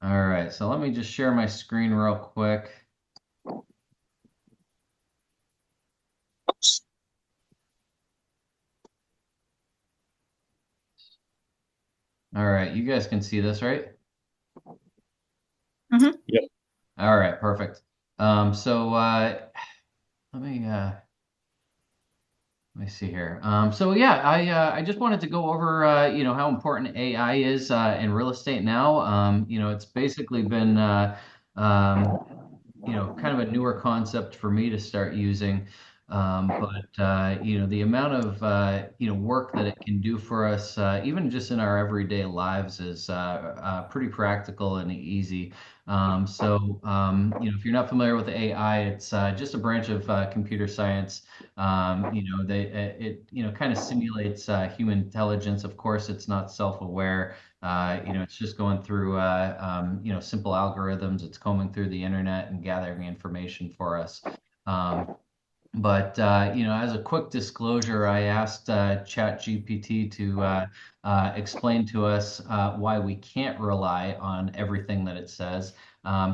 All right, so let me just share my screen real quick. All right, you guys can see this, right? Hmm. Yep. All right, perfect. So let me let me see here. So yeah, I just wanted to go over how important AI is in real estate now. It's basically been um, kind of a newer concept for me to start using. But the amount of work that it can do for us, even just in our everyday lives, is pretty practical and easy. If you're not familiar with AI, it's just a branch of computer science. It kind of simulates human intelligence. Of course, it's not self-aware. It's just going through, simple algorithms. It's combing through the internet and gathering information for us. Um, as a quick disclosure, I asked ChatGPT to explain to us why we can't rely on everything that it says.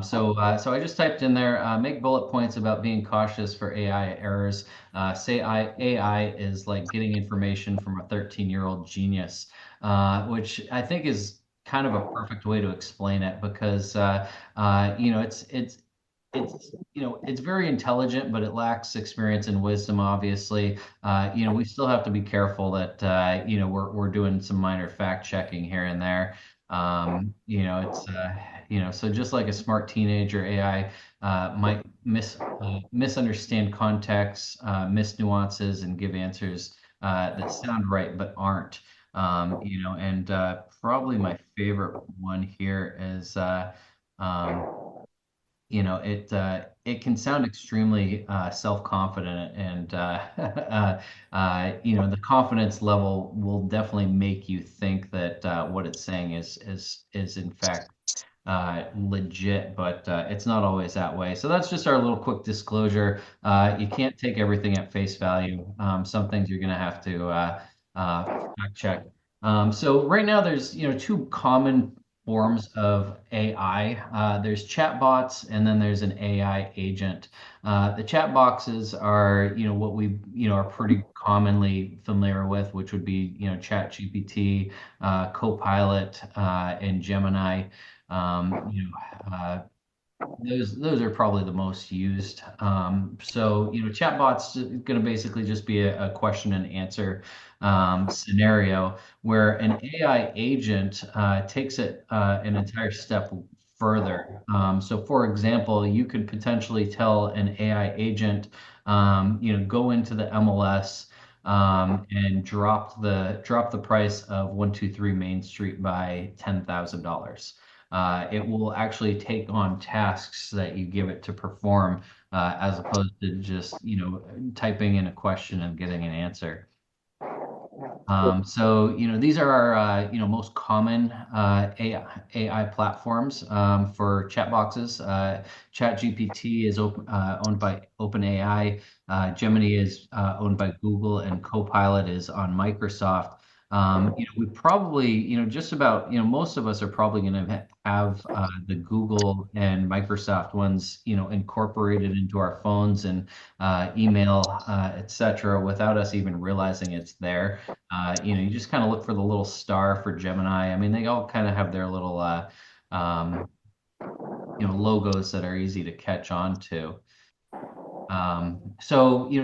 So I just typed in there, make bullet points about being cautious for AI errors. AI is like getting information from a 13-year-old genius, which I think is kind of a perfect way to explain it because it's very intelligent, but it lacks experience and wisdom, obviously. We still have to be careful that we're doing some minor fact checking here and there. It's so just like a smart teenager, AI might misunderstand context, miss nuances, and give answers that sound right but aren't. And probably my favorite one here is um, it can sound extremely self-confident and the confidence level will definitely make you think that what it's saying is in fact legit, but it's not always that way. So that's just our little quick disclosure. You can't take everything at face value. Some things you're going to have to fact check. So right now there's two common forms of AI. There's chatbots, and then there's an AI agent. The chat boxes are, what we, are pretty commonly familiar with, which would be, ChatGPT, Copilot, and Gemini. Those are probably the most used. Chatbots going to basically just be a question and answer scenario where an AI agent takes it an entire step further. For example, you could potentially tell an AI agent, go into the MLS and drop the price of 123 Main Street by $10,000. It will actually take on tasks that you give it to perform, as opposed to just, typing in a question and getting an answer. These are our, most common AI platforms for chat boxes. ChatGPT is owned by OpenAI. Gemini is owned by Google, and Copilot is on Microsoft. We probably, just about, most of us are probably going to have the Google and Microsoft ones, incorporated into our phones and email, etc., without us even realizing it's there. You just kind of look for the little star for Gemini. I mean, they all kind of have their little, um, logos that are easy to catch on to.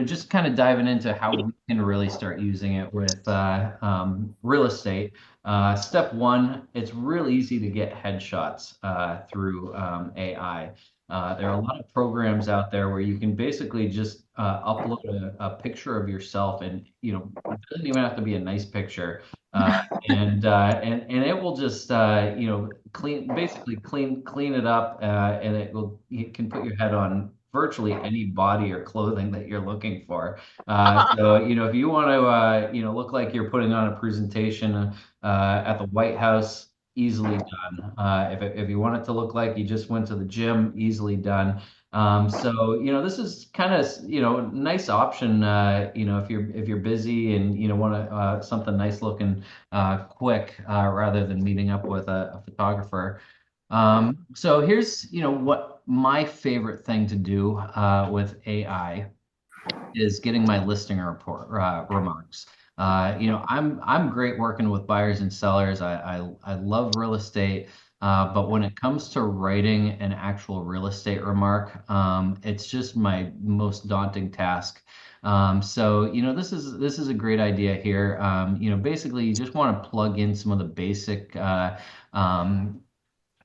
Just kind of diving into how we can really start using it with real estate. Step one, it's real easy to get headshots through AI. There are a lot of programs out there where you can basically just upload a picture of yourself, and it doesn't even have to be a nice picture, and it will just clean it up, and you can put your head on virtually any body or clothing that you're looking for. If you want to, look like you're putting on a presentation at the White House, easily done. If you want it to look like you just went to the gym, easily done. This is kind of, nice option, if you're busy and, want to, something nice looking, quick, rather than meeting up with a photographer. So here's, what my favorite thing to do with AI is getting my listing report remarks. I'm great working with buyers and sellers. I love real estate, but when it comes to writing an actual real estate remark, it's just my most daunting task. So this is a great idea here. Basically you just want to plug in some of the basic um,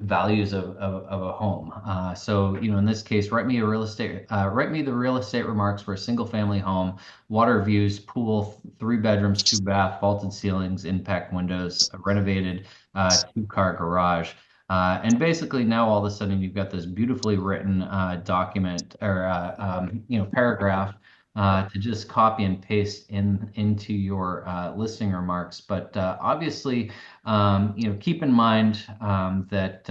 values of a home. So, in this case, write me the real estate remarks for a single family home, water views, pool, 3 bedrooms, 2 bath, vaulted ceilings, impact windows, a renovated 2-car garage. And basically now all of a sudden you've got this beautifully written document or paragraph to just copy and paste into your listing remarks. But obviously, keep in mind that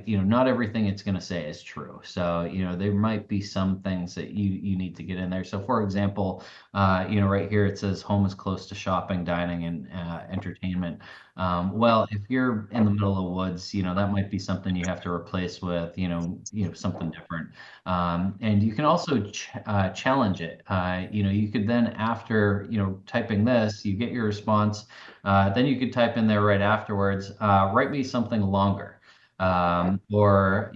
not everything it's going to say is true. So there might be some things that you need to get in there. So for example, right here it says home is close to shopping, dining, and entertainment. Well, if you're in the middle of the woods, that might be something you have to replace with something different. And you can also challenge it. You could then after typing this, you get your response. Then you could type in there right afterwards, write me something longer. Or,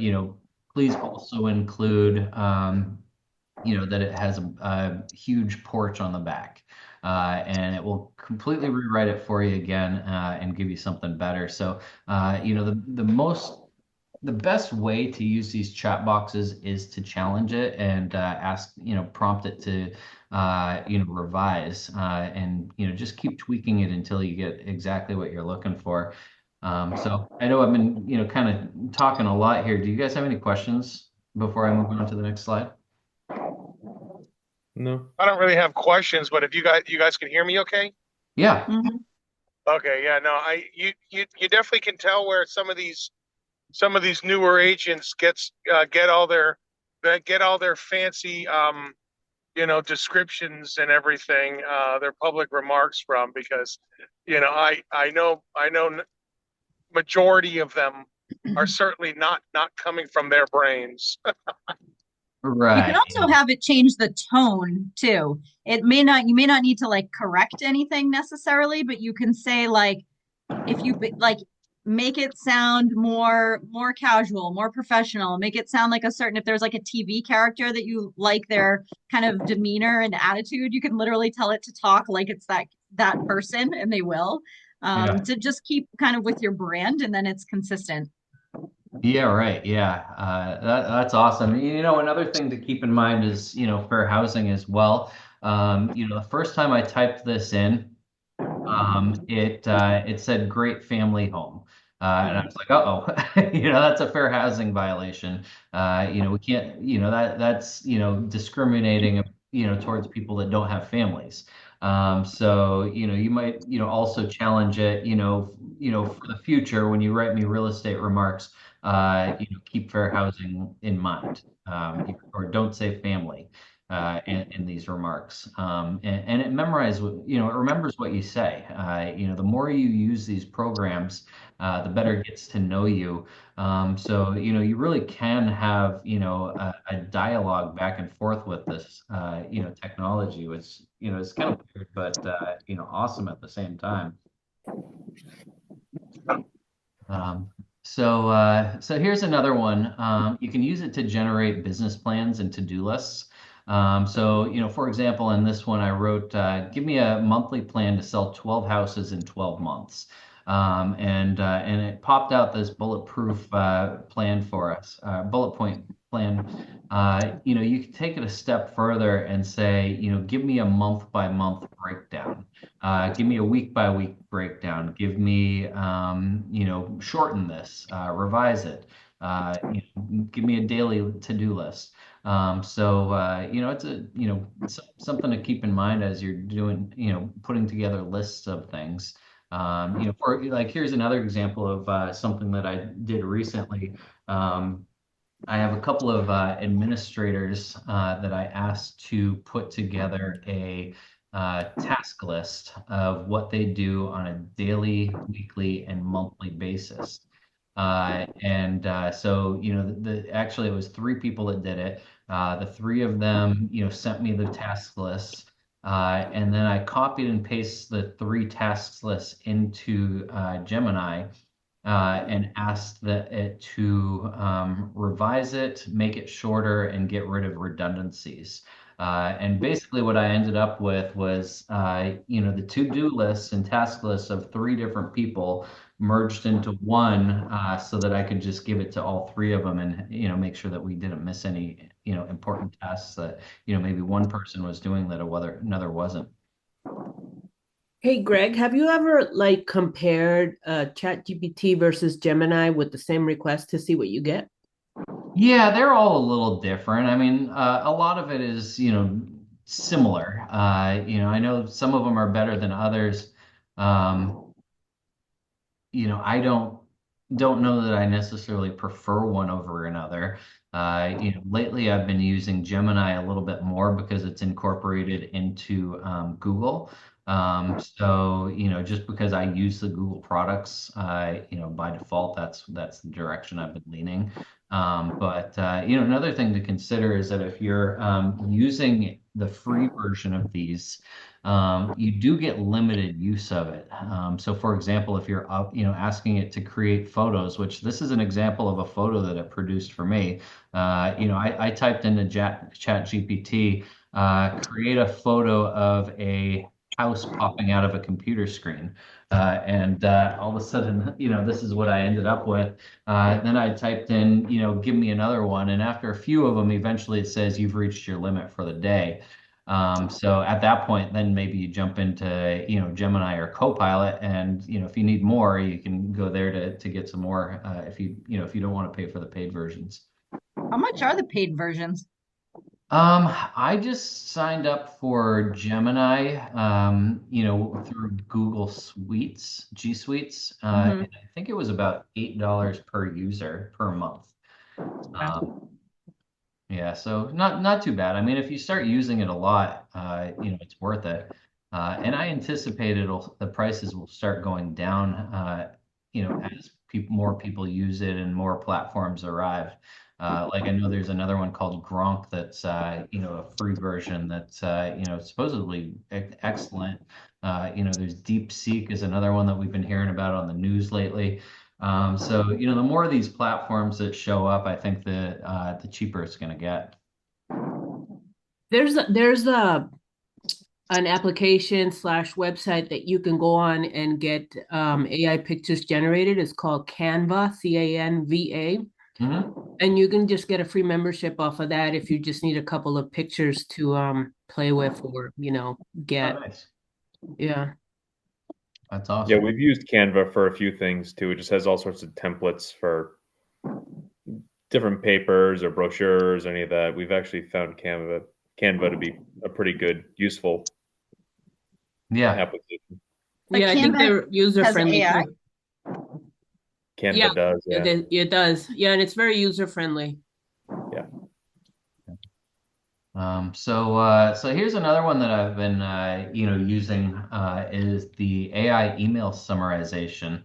please also include, that it has a huge porch on the back. And it will completely rewrite it for you again and give you something better. So, the best way to use these chat boxes is to challenge it and ask, prompt it to, revise and, just keep tweaking it until you get exactly what you're looking for. So I know I've been, kind of talking a lot here. Do you guys have any questions before I move on to the next slide? No. I don't really have questions, but if you guys can hear me okay? Yeah. Mhm. Okay, yeah, no, you definitely can tell where some of these newer agents get all their fancy descriptions and everything, their public remarks from, because I know majority of them are certainly not coming from their brains. You can Right. also have it change the tone too. You may not need to like correct anything necessarily, but you can say like, if you like, make it sound more casual, more professional, make it sound like a certain, if there's like a TV character that you like their kind of demeanor and attitude, you can literally tell it to talk like it's that person, and they will. Yeah. To just keep kind of with your brand, and then it's consistent. Yeah, right. Yeah. That's awesome. Another thing to keep in mind is, fair housing as well. The first time I typed this in, it said great family home. And I was like, uh-oh, that's a fair housing violation. We can't, that's, discriminating, towards people that don't have families. So, you might, also challenge it, for the future when you write me real estate remarks, keep fair housing in mind, or don't say family in these remarks. And it remembers what you say. The more you use these programs, the better it gets to know you. So, you really can have, a dialogue back and forth with this, technology, which, is kind of weird, but, awesome at the same time. Um, so here's another one. You can use it to generate business plans and to-do lists. So, for example, in this one, I wrote, give me a monthly plan to sell 12 houses in 12 months. And it popped out this bulletproof plan for us, bullet point plan. You can take it a step further and say, give me a month by month breakdown. Give me a week by week breakdown. Give me, shorten this, revise it. Give me a daily to-do list. So, it's something to keep in mind as you're doing, putting together lists of things. For like, here's another example of something that I did recently. I have a couple of administrators that I asked to put together a task list of what they do on a daily, weekly, and monthly basis. So, actually it was three people that did it. The three of them, sent me the task lists. And then I copied and pasted the three task lists into Gemini and asked it to revise it, make it shorter, and get rid of redundancies. And basically, what I ended up with was, the to-do lists and task lists of three different people merged into one, so that I could just give it to all three of them and, make sure that we didn't miss any, important tasks that, maybe one person was doing that another wasn't. Hey Greg, have you ever like compared ChatGPT versus Gemini with the same request to see what you get? Yeah, they're all a little different. I mean, a lot of it is, similar. I know some of them are better than others. Um, I don't know that I necessarily prefer one over another. Lately I've been using Gemini a little bit more because it's incorporated into Google. So, just because I use the Google products, by default, that's the direction I've been leaning. Another thing to consider is that if you're using the free version of these, you do get limited use of it. So, for example, if you're up, asking it to create photos, which this is an example of a photo that it produced for me. I typed into Chat GPT, create a photo of a house popping out of a computer screen. And all of a sudden, this is what I ended up with. Then I typed in, give me another one. And after a few of them, eventually it says you've reached your limit for the day. So at that point, then maybe you jump into, Gemini or Copilot, and if you need more, you can go there to get some more. If you don't want to pay for the paid versions. How much are the paid versions? I just signed up for Gemini, through Google Suites, G Suites. Mhm. And I think it was about $8 per user per month. Um, Yeah, so not too bad. I mean, if you start using it a lot, it's worth it. And I anticipate the prices will start going down, as more people use it and more platforms arrive. Like I know there's another one called Gronk that's a free version that's supposedly excellent. There's DeepSeek is another one that we've been hearing about on the news lately. So, the more of these platforms that show up, I think the cheaper it's going to get. There's an application slash website that you can go on and get AI pictures generated. It's called Canva, Canva. Hmm. And you can just get a free membership off of that if you just need a couple of pictures to play with or, Oh, get. nice. Yeah. That's Yeah, awesome. we've used Canva for a few things too. It just has all sorts of templates for different papers or brochures, any of that. We've actually found Canva to be a pretty good, useful Yeah. application. But Yeah, I think Canva they're user has friendly AI. too. Yeah, Canva does, yeah. it does. Yeah, and it's very user friendly. Yeah. So here's another one that I've been, using, is the AI email summarization.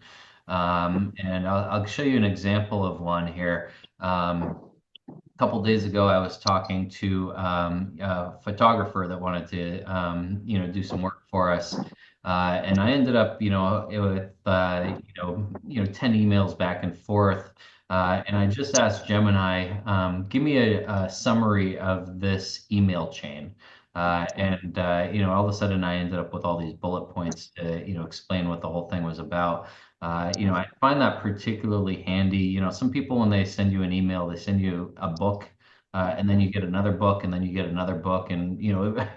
And I'll show you an example of one here. A couple days ago, I was talking to a photographer that wanted to, do some work for us. And I ended up, with, 10 emails back and forth. And I just asked Gemini, give me a summary of this email chain. All of a sudden I ended up with all these bullet points to, explain what the whole thing was about. I find that particularly handy. Some people, when they send you an email, they send you a book, and then you get another book, and then you get another book. And,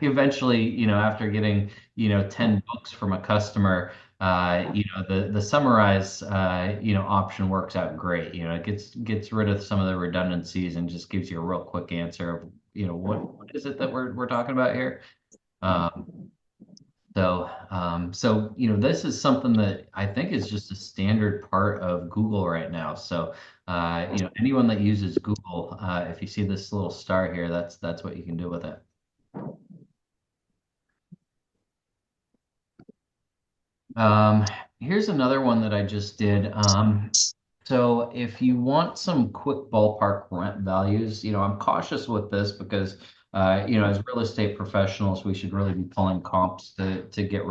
eventually, after getting, 10 books from a customer, the summarize, option works out great. It gets rid of some of the redundancies and just gives you a real quick answer of, what is it that we're talking about here? Um, this is something that I think is just a standard part of Google right now. So, anyone that uses Google, if you see this little star here, that's what you can do with it. Um, Here's another one that I just did. So if you want some quick ballpark rent values, I'm cautious with this because, as real estate professionals, we should really be pulling comps to get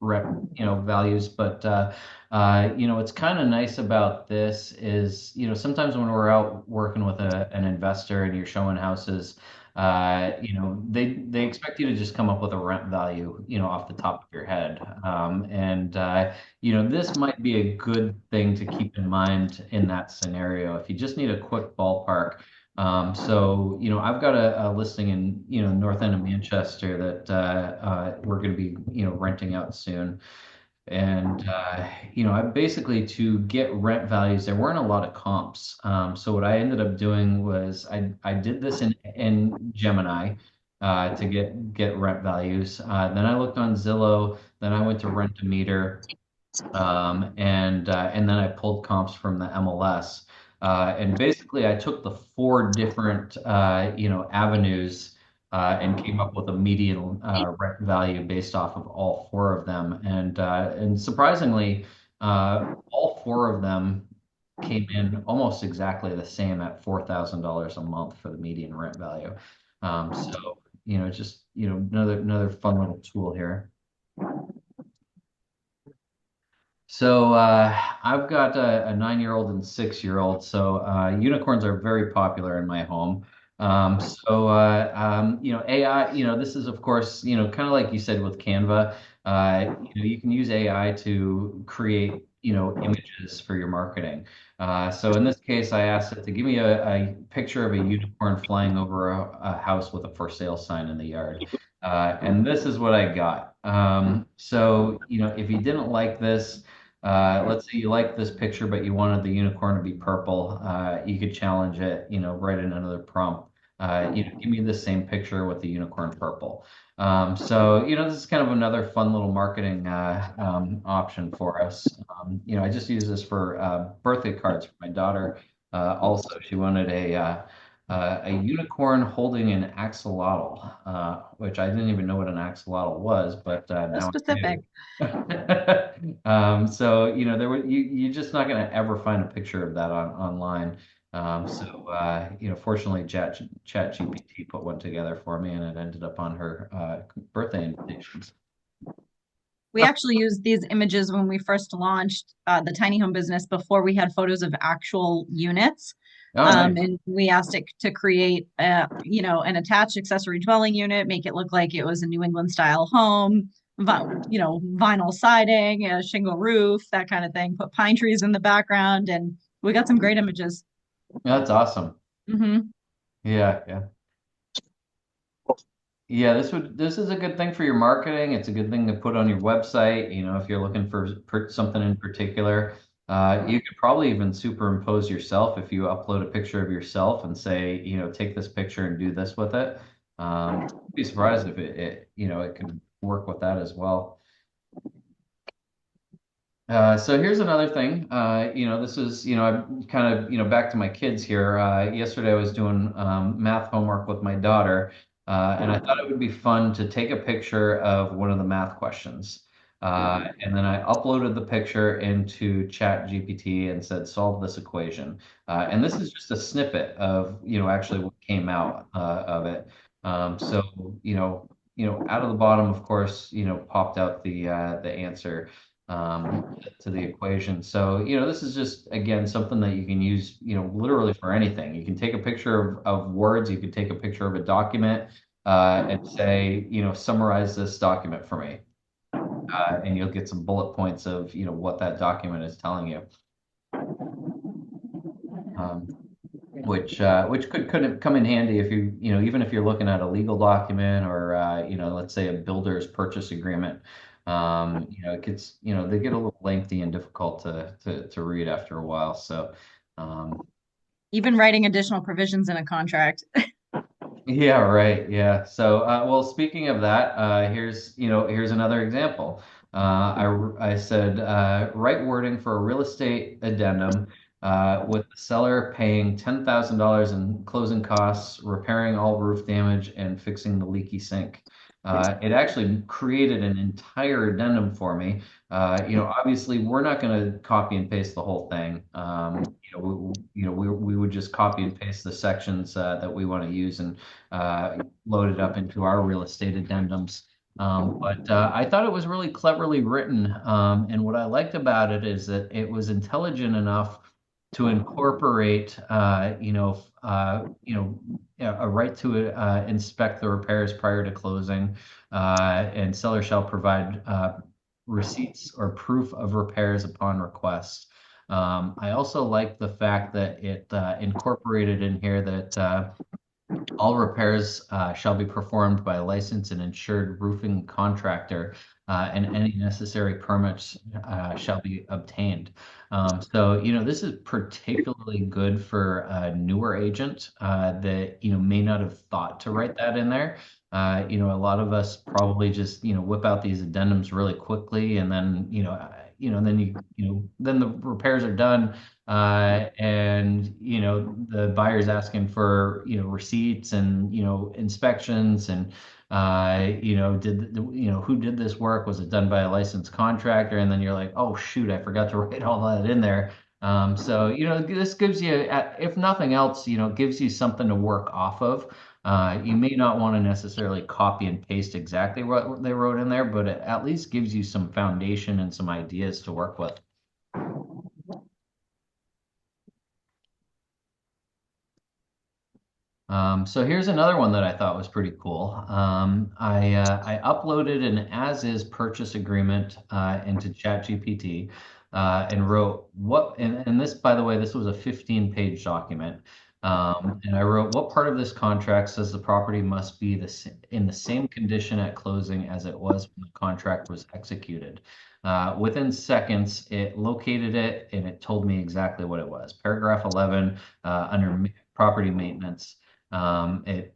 values. But what's kind of nice about this is, sometimes when we're out working with an investor and you're showing houses, they expect you to just come up with a rent value, off the top of your head. This might be a good thing to keep in mind in that scenario if you just need a quick ballpark. I've got a listing in, north end of Manchester that we're going to be, renting out soon. And, I basically, to get rent values, there weren't a lot of comps. So what I ended up doing was I did this in Gemini to get rent values. Then I looked on Zillow, then I went to Rent-A-Meter, and then I pulled comps from the MLS. And basically, I took the four different avenues and came up with a median rent value based off of all four of them. And surprisingly, all four of them came in almost exactly the same at $4,000 a month for the median rent value. Just another fun little tool here. So I've got a 9-year-old and 6-year-old. So unicorns are very popular in my home. AI, this is of course, kind of like you said with Canva, you can use AI to create, images for your marketing. So in this case, I asked it to give me a picture of a unicorn flying over a house with a for sale sign in the yard. And this is what I got. If you didn't like this, let's say you like this picture, but you wanted the unicorn to be purple. You could challenge it, write in another prompt. Give me the same picture with the unicorn purple. This is kind of another fun little marketing option for us. I just use this for birthday cards for my daughter. Also, she wanted a unicorn holding an axolotl, which I didn't even know what an axolotl was, but So now I specific. do. You're just not going to ever find a picture of that online. Fortunately, ChatGPT put one together for me, and it ended up on her birthday invitations. We actually used these images when we first launched the tiny home business before we had photos of actual units. Oh, nice. And we asked it to create, an attached accessory dwelling unit, make it look like it was a New England style home, vinyl siding, a shingle roof, that kind of thing. Put pine trees in the background, and we got some great images. That's awesome. Hmm. Yeah, yeah. Yeah, this is a good thing for your marketing. It's a good thing to put on your website, if you're looking for something in particular. You could probably even superimpose yourself if you upload a picture of yourself and say, take this picture and do this with it. I'd be surprised if it could work with that as well. So here's another thing. This is, I'm kind of, back to my kids here. Yesterday I was doing math homework with my daughter, and I thought it would be fun to take a picture of one of the math questions. And then I uploaded the picture into ChatGPT and said, solve this equation. And this is just a snippet of, actually what came out of it. So, out of the bottom, of course, popped out the answer to the equation. So, this is just, again, something that you can use, literally for anything. You can take a picture of words, you can take a picture of a document and say, summarize this document for me. And you'll get some bullet points of, what that document is telling you. Which could come in handy if even if you're looking at a legal document or, let's say a builder's purchase agreement. It gets, they get a little lengthy and difficult to read after a while. So, Even writing additional provisions in a contract. yeah, right. Yeah. So, well, speaking of that, here's another example. I said, write wording for a real estate addendum with the seller paying $10,000 in closing costs, repairing all roof damage, and fixing the leaky sink. It actually created an entire addendum for me. Obviously, we're not going to copy and paste the whole thing. We would just copy and paste the sections that we want to use and load it up into our real estate addendums. But I thought it was really cleverly written. And what I liked about it is that it was intelligent enough to incorporate, a right to inspect the repairs prior to closing, and seller shall provide receipts or proof of repairs upon request. I also like the fact that it incorporated in here that all repairs shall be performed by a licensed and insured roofing contractor, and any necessary permits shall be obtained. So, this is particularly good for a newer agent that, may not have thought to write that in there. A lot of us probably just, whip out these addendums really quickly, and then, then the repairs are done, and the buyer's asking for receipts and inspections and who did this work? Was it done by a licensed contractor? And then you're like, oh shoot, I forgot to write all that in there. So this gives you, if nothing else, gives you something to work off of. You may not want to necessarily copy and paste exactly what they wrote in there, but it at least gives you some foundation and some ideas to work with. So here's another one that I thought was pretty cool. I uploaded an as-is purchase agreement into ChatGPT, and wrote and this, by the way, this was a 15-page document. And I wrote, what part of this contract says the property must be in the same condition at closing as it was when the contract was executed? Within seconds, it located it and it told me exactly what it was. Paragraph 11, under property maintenance. It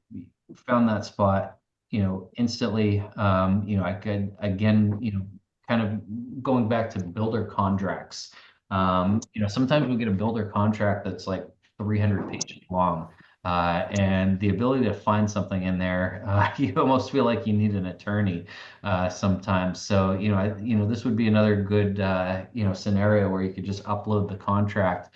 found that spot, instantly. I could, again, kind of going back to builder contracts. Sometimes we get a builder contract that's like 300 pages long. And the ability to find something in there, you almost feel like you need an attorney sometimes. So, this would be another good, scenario where you could just upload the contract,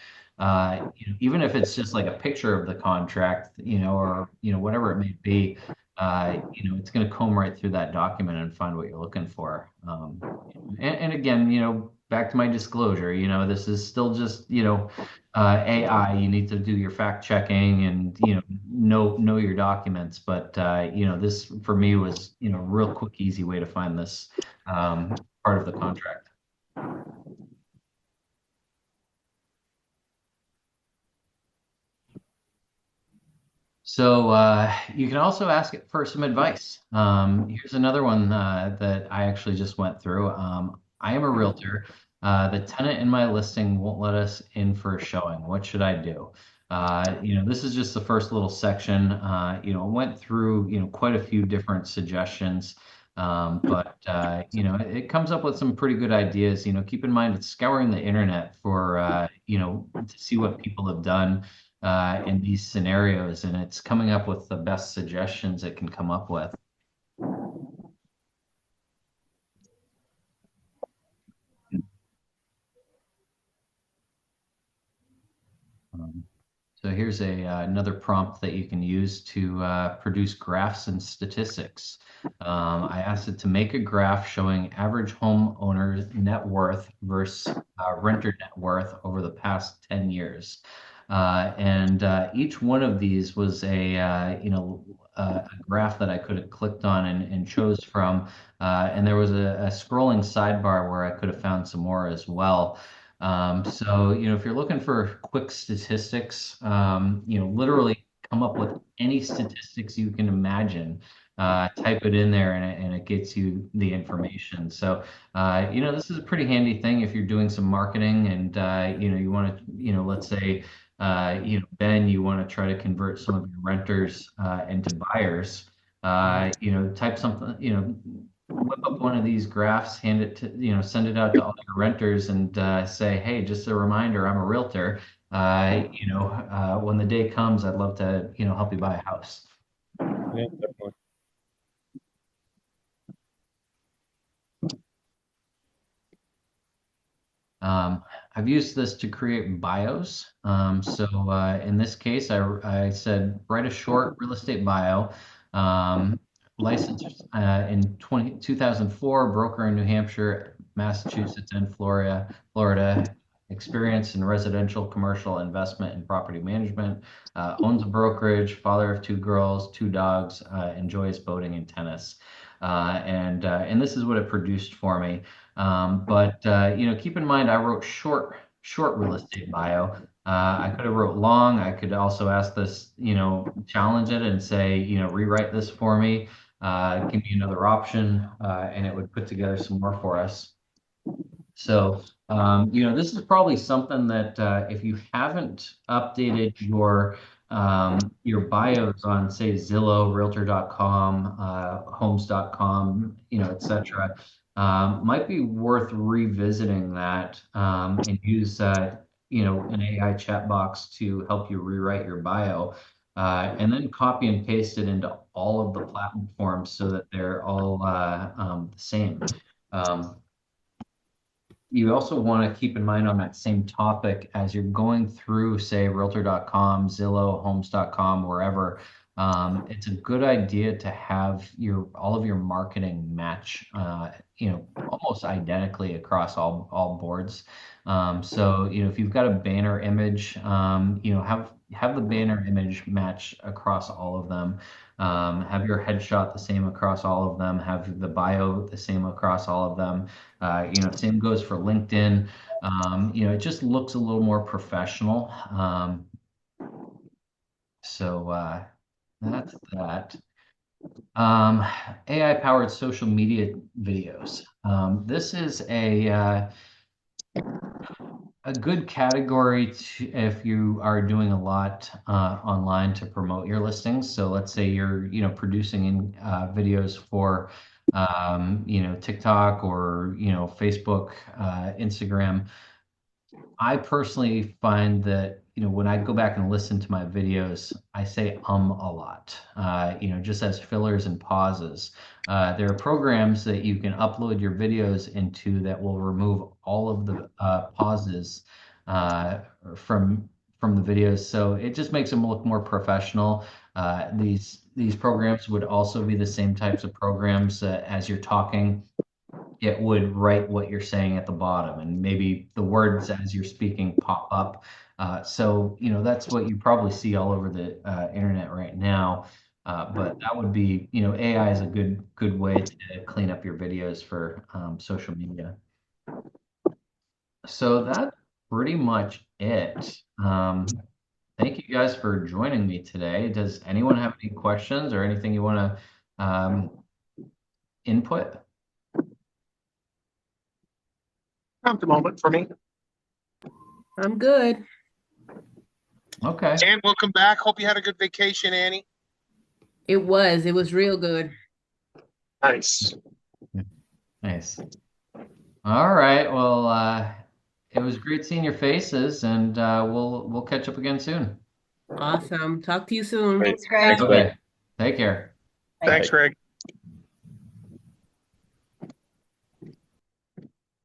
even if it's just like a picture of the contract, or, whatever it may be. It's going to comb right through that document and find what you're looking for. And again, back to my disclosure, this is still just, AI. You need to do your fact checking and, know your documents. But, this for me was, real quick, easy way to find this part of the contract. So you can also ask it for some advice. Here's another one that I actually just went through. I am a realtor. The tenant in my listing won't let us in for a showing. What should I do? This is just the first little section. Went through, quite a few different suggestions. But it comes up with some pretty good ideas. Keep in mind it's scouring the internet for, to see what people have done in these scenarios, and it's coming up with the best suggestions it can come up with. So here's another prompt that you can use to produce graphs and statistics. I asked it to make a graph showing average homeowner net worth versus renter net worth over the past 10 years. And each one of these was a graph that I could have clicked on and chose from. And there was a scrolling sidebar where I could have found some more as well. So, if you're looking for quick statistics, literally come up with any statistics you can imagine, type it in there and it gets you the information. So, this is a pretty handy thing if you're doing some marketing and, you want to, let's say, Ben, you want to try to convert some of your renters into buyers. Type something, whip up one of these graphs, hand it to, send it out to all your renters and say, hey, just a reminder, I'm a realtor. When the day comes, I'd love to, help you buy a house. Yeah, definitely. I've used this to create bios. In this case, I said write a short real estate bio. Licensed in 2004, broker in New Hampshire, Massachusetts, and Florida. Experience in residential, commercial, investment, and property management. Owns a brokerage. Father of 2 girls, 2 dogs. Enjoys boating and tennis. And this is what it produced for me. Keep in mind, I wrote short real estate bio. I could have wrote long. I could also ask this, challenge it and say, rewrite this for me. Give me another option, and it would put together some more for us. So, this is probably something that if you haven't updated your bios on, say, Zillow, Realtor.com, Homes.com, etc., might be worth revisiting that and use an AI chat box to help you rewrite your bio. And then copy and paste it into all of the platforms so that they're all the same. You also want to keep in mind on that same topic as you're going through, say, Realtor.com, Zillow, Homes.com, wherever. It's a good idea to have all of your marketing match, almost identically across all boards. If you've got a banner image, have the banner image match across all of them. Have your headshot the same across all of them. Have the bio the same across all of them. Same goes for LinkedIn. It just looks a little more professional. That's that. AI-powered social media videos. This is a good category if you are doing a lot online to promote your listings. So let's say you're producing videos for TikTok or Facebook, Instagram. I personally find that when I go back and listen to my videos, I say a lot, just as fillers and pauses. There are programs that you can upload your videos into that will remove all of the pauses from the videos, so it just makes them look more professional. These programs would also be the same types of programs as you're talking. It would write what you're saying at the bottom, and maybe the words as you're speaking pop up. That's what you probably see all over the internet right now. But that would be, AI is a good way to clean up your videos for social media. So that's pretty much it. Thank you guys for joining me today. Does anyone have any questions or anything you want to input? Not the moment for me. I'm good. Okay. And welcome back. Hope you had a good vacation, Annie. It was real good. Nice. Nice. All right. Well, it was great seeing your faces, and we'll catch up again soon. Awesome. Talk to you soon. Great. Thanks, Greg. Thanks, Greg. Okay. Take care. Thanks, Greg.